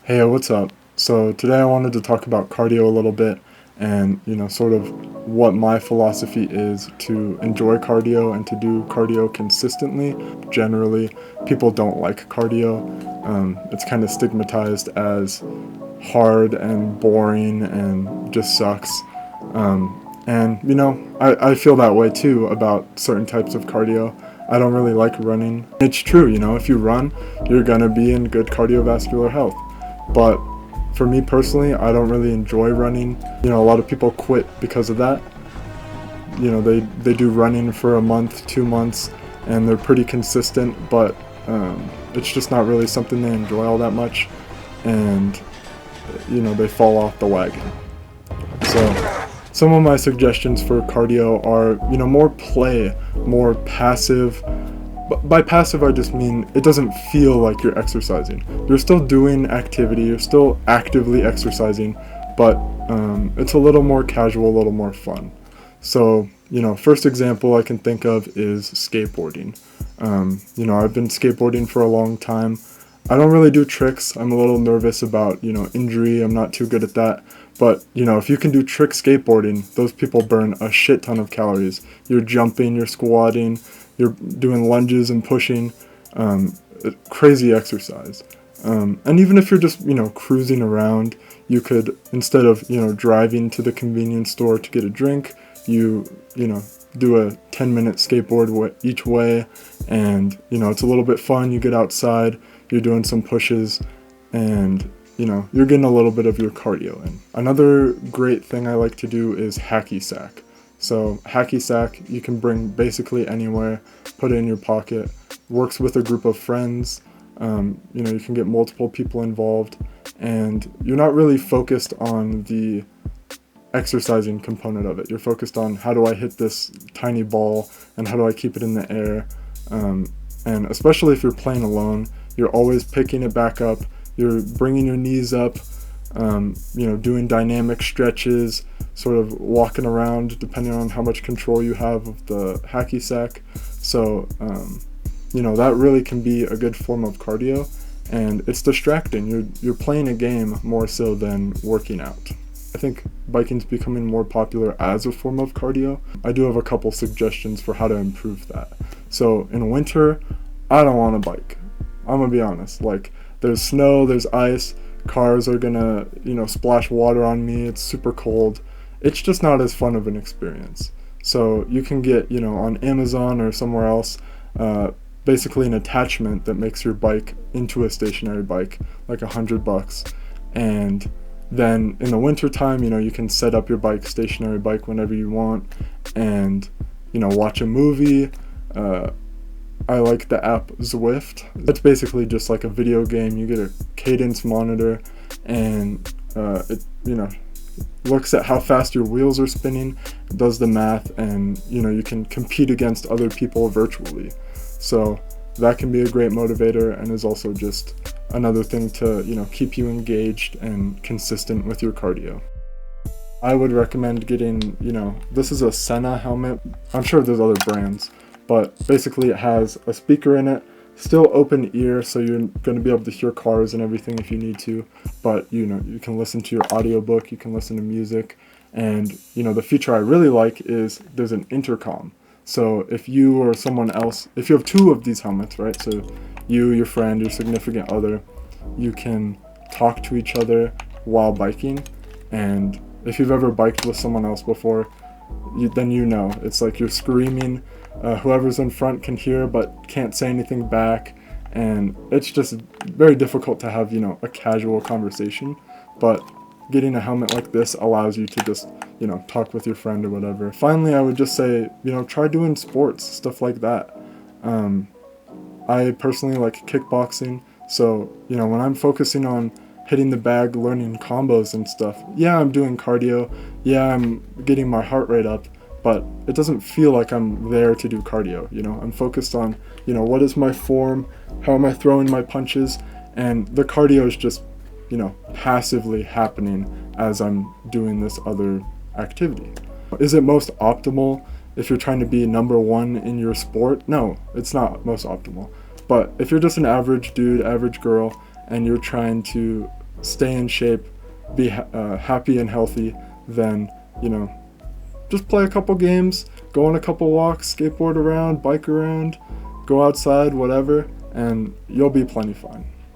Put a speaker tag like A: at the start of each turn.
A: Hey, what's up? So today I wanted to talk about cardio a little bit and, sort of what my philosophy is to enjoy cardio and to do cardio consistently. Generally, people don't like cardio. It's kind of stigmatized as hard and boring and just sucks. I feel that way too about certain types of cardio. I don't really like running. It's true, if you run, you're gonna be in good cardiovascular health. But for me personally, I don't really enjoy running. A lot of people quit because of that. They do running for a month, 2 months, and they're pretty consistent, but it's just not really something they enjoy all that much. And, they fall off the wagon. So some of my suggestions for cardio are, more play, more passive. By passive, I just mean it doesn't feel like you're exercising. You're still doing activity, you're still actively exercising, but it's a little more casual, a little more fun. So, first example I can think of is skateboarding. I've been skateboarding for a long time. I don't really do tricks. I'm a little nervous about, injury. I'm not too good at that. But, if you can do trick skateboarding, those people burn a shit ton of calories. You're jumping, you're squatting, you're doing lunges and pushing. Crazy exercise. And even if you're just, cruising around, you could, instead of, driving to the convenience store to get a drink, you do a 10-minute skateboard each way. And, it's a little bit fun. You get outside, you're doing some pushes, and you're getting a little bit of your cardio in. Another great thing I like to do is hacky sack. So hacky sack, you can bring basically anywhere, put it in your pocket, works with a group of friends. You can get multiple people involved, and you're not really focused on the exercising component of it. You're focused on, how do I hit this tiny ball and how do I keep it in the air? And especially if you're playing alone, you're always picking it back up. You're bringing your knees up, doing dynamic stretches, sort of walking around depending on how much control you have of the hacky sack. So, that really can be a good form of cardio, and it's distracting. You're playing a game more so than working out. I think biking's becoming more popular as a form of cardio. I do have a couple suggestions for how to improve that. So in winter, I don't want to bike. I'm gonna be honest. Like, there's snow, there's ice, cars are gonna, splash water on me. It's super cold. It's just not as fun of an experience. So you can get, on Amazon or somewhere else, basically an attachment that makes your bike into a stationary bike, like $100. And then in the winter time, you can set up your stationary bike whenever you want, and, watch a movie. I like the app Zwift. It's basically just like a video game. You get a cadence monitor, and it looks at how fast your wheels are spinning, does the math, and you can compete against other people virtually. So that can be a great motivator, and is also just another thing to keep you engaged and consistent with your cardio. I would recommend getting, this is a Sena helmet. I'm sure there's other brands, but basically it has a speaker in it, still open ear, so you're going to be able to hear cars and everything if you need to, but you can listen to your audiobook, you can listen to music, and the feature I really like is there's an intercom. So if you or someone else, if you have two of these helmets, right, so you, your friend, your significant other, you can talk to each other while biking. And if you've ever biked with someone else before, then it's like you're screaming. Whoever's in front can hear but can't say anything back, and it's just very difficult to have a casual conversation. But getting a helmet like this allows you to just talk with your friend or whatever. Finally, I would just say try doing sports, stuff like that. I personally like kickboxing, so when I'm focusing on hitting the bag, learning combos and stuff, yeah, I'm doing cardio, yeah, I'm getting my heart rate up, but it doesn't feel like I'm there to do cardio. I'm focused on what is my form, how am I throwing my punches, and the cardio is just passively happening as I'm doing this other activity. Is it most optimal if you're trying to be number one in your sport? No, it's not most optimal. But if you're just an average dude, average girl, and you're trying to stay in shape, be happy and healthy, then, just play a couple games, go on a couple walks, skateboard around, bike around, go outside, whatever, and you'll be plenty fine.